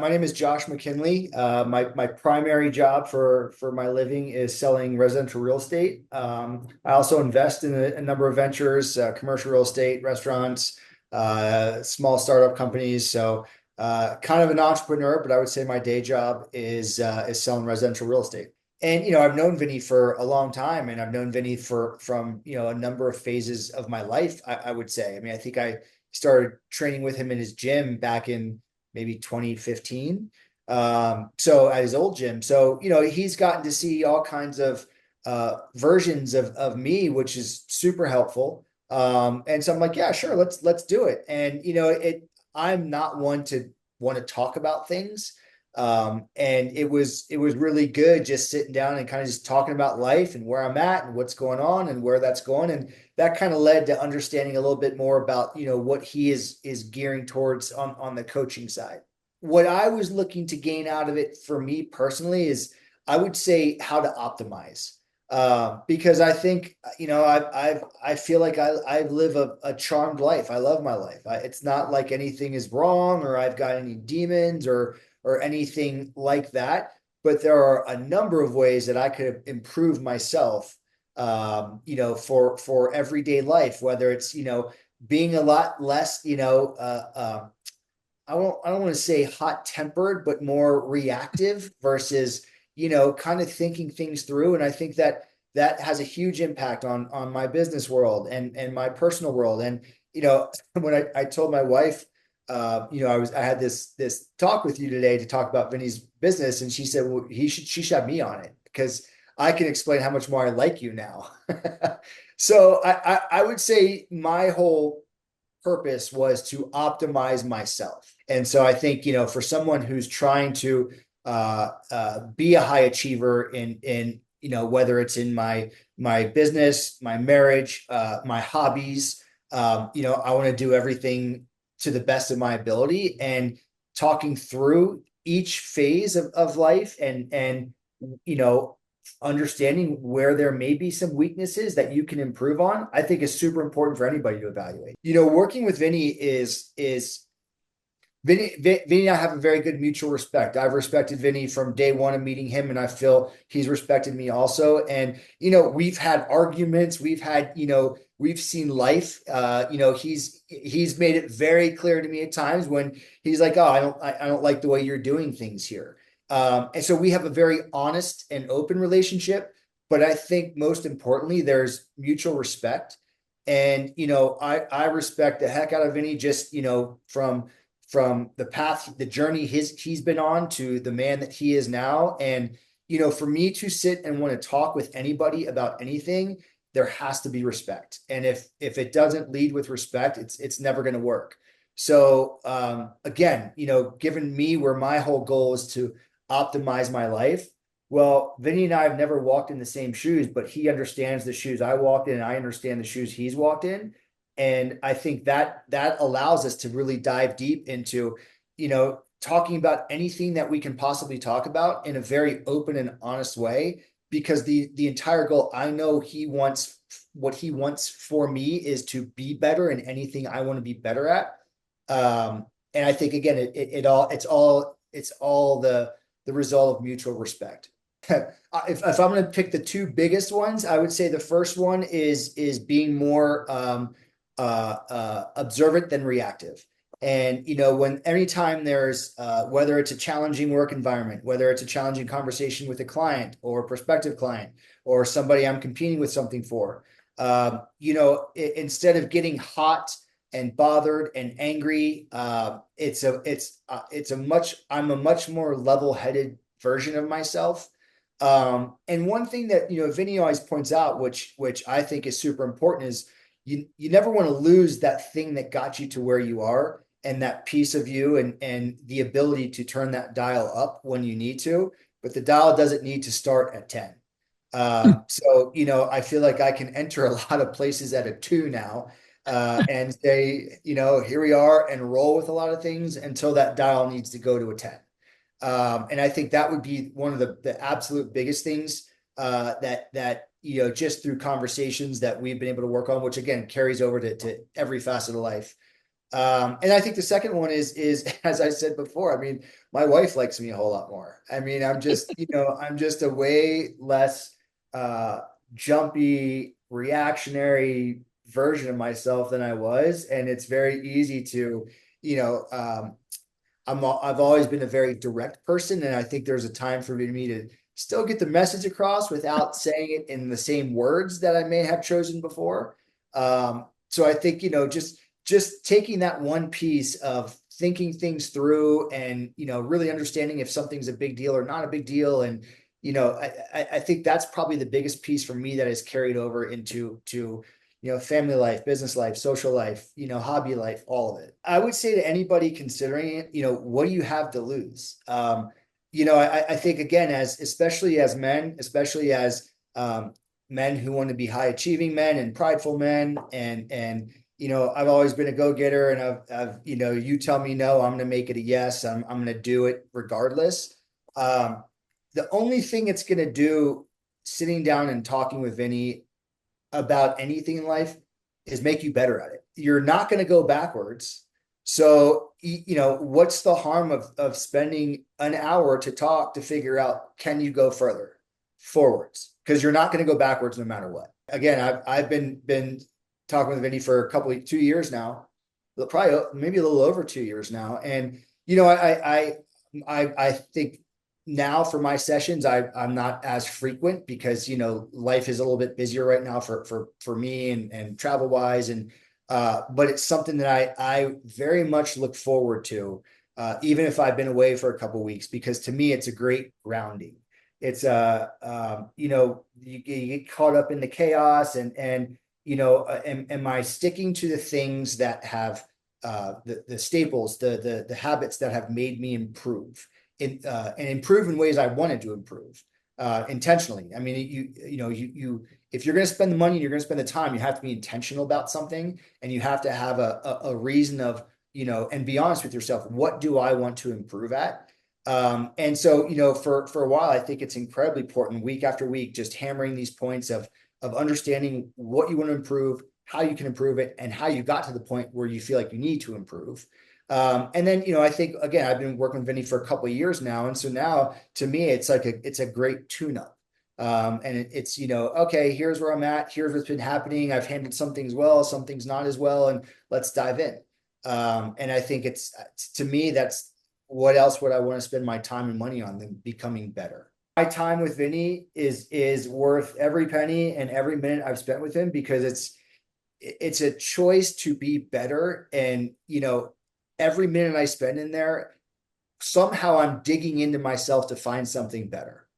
my name is Josh McKinley. My primary job for my living is selling residential real estate. I also invest in a number of ventures, commercial real estate, restaurants, small startup companies. So kind of an entrepreneur, but I would say my day job is selling residential real estate. And I've known Vinny for a long time, and I've known Vinny from a number of phases of my life. I would say. I mean, I think I started training with him in his gym back in maybe 2015. So at his old gym. So, he's gotten to see all kinds of versions of me, which is super helpful. And so I'm like, yeah, sure, let's do it. And I'm not one to want to talk about things. And it was really good just sitting down and kind of just talking about life and where I'm at and what's going on and where that's going. And that kind of led to understanding a little bit more about, what he is gearing towards on the coaching side. What I was looking to gain out of it for me personally is I would say how to optimize. Because I think, I feel like I live a charmed life. I love my life. It's not like anything is wrong or I've got any demons or anything like that. But there are a number of ways that I could improve myself, for everyday life, whether it's, being a lot less, I don't want to say hot tempered, but more reactive versus, kind of thinking things through. And I think that has a huge impact on my business world and my personal world. And, when I told my wife, I had this talk with you today to talk about Vinny's business, and she said, well, she should have me on it because I can explain how much more I like you now. So I would say my whole purpose was to optimize myself. And so I think, for someone who's trying to be a high achiever in whether it's in my business, my marriage, my hobbies, I want to do everything to the best of my ability, and talking through each phase of life and understanding where there may be some weaknesses that you can improve on, I think is super important for anybody to evaluate. Working with Vinny is Vinny and I have a very good mutual respect. I've respected Vinny from day one of meeting him, and I feel he's respected me also. And, we've had arguments, we've seen life. He's made it very clear to me at times when he's like, oh, I don't like the way you're doing things here. And so we have a very honest and open relationship, but I think most importantly, there's mutual respect. And, I respect the heck out of Vinny just, from the path, the journey he's been on to the man that he is now. And, for me to sit and want to talk with anybody about anything, there has to be respect. And if it doesn't lead with respect, it's never going to work. So, again, given me where my whole goal is to optimize my life, well, Vinny and I have never walked in the same shoes, but he understands the shoes I walked in, and I understand the shoes he's walked in. And I think that allows us to really dive deep into, talking about anything that we can possibly talk about in a very open and honest way, because the entire goal, I know what he wants for me is to be better in anything I want to be better at. And I think, again, it's all the result of mutual respect. If I'm going to pick the two biggest ones, I would say the first one is being more observant than reactive. And anytime there's whether it's a challenging work environment, whether it's a challenging conversation with a client or a prospective client or somebody I'm competing with something for, instead of getting hot and bothered and angry, I'm a much more level-headed version of myself. And one thing that Vinny always points out, which I think is super important, is you never want to lose that thing that got you to where you are, and that piece of you and the ability to turn that dial up when you need to, but the dial doesn't need to start at 10. So, I feel like I can enter a lot of places at a 2 now, and say, here we are, and roll with a lot of things until that dial needs to go to a 10. And I think that would be one of the absolute biggest things that just through conversations that we've been able to work on, which again carries over to every facet of life. And I think the second one is as I said before, I mean, my wife likes me a whole lot more. I mean, I'm just a way less uh jumpy, reactionary version of myself than I was. And it's very easy to, you know, I've always been a very direct person, and I think there's a time for me to still get the message across without saying it in the same words that I may have chosen before. So I think, just taking that one piece of thinking things through and, really understanding if something's a big deal or not a big deal. And, I think that's probably the biggest piece for me that is carried over into family life, business life, social life, hobby life, all of it. I would say to anybody considering it, what do you have to lose? I think again, especially as men, especially as men who want to be high achieving men and prideful men, and I've always been a go-getter, and you tell me no, I'm going to make it a yes. I'm going to do it regardless. Um, the only thing it's going to do, sitting down and talking with Vinny about anything in life, is make you better at it. You're not going to go backwards. So, what's the harm of spending an hour to talk to figure out, can you go further forwards? Because you're not going to go backwards no matter what. Again, I've been talking with Vinny for 2 years now, probably maybe a little over 2 years now. And, I think now for my sessions, I'm not as frequent because, life is a little bit busier right now for me and travel wise. And, but it's something that I very much look forward to, even if I've been away for a couple of weeks, because to me, it's a great grounding. It's you get caught up in the chaos, and, am I sticking to the things that have, the staples, the habits that have made me improve? And improve in ways I wanted to improve, intentionally. I mean, if you're going to spend the money, you're going to spend the time, you have to be intentional about something, and you have to have a reason of, and be honest with yourself. What do I want to improve at? And so, for a while, I think it's incredibly important, week after week, just hammering these points of understanding what you want to improve, how you can improve it, and how you got to the point where you feel like you need to improve. And then, I think, again, I've been working with Vinny for a couple of years now. And so now, to me, it's a great tune-up. And it's, okay, here's where I'm at. Here's what's been happening. I've handled some things well, some things not as well, and let's dive in. And I think to me, that's, what else would I want to spend my time and money on than becoming better? My time with Vinny is worth every penny and every minute I've spent with him, because it's a choice to be better. And, every minute I spend in there, somehow I'm digging into myself to find something better.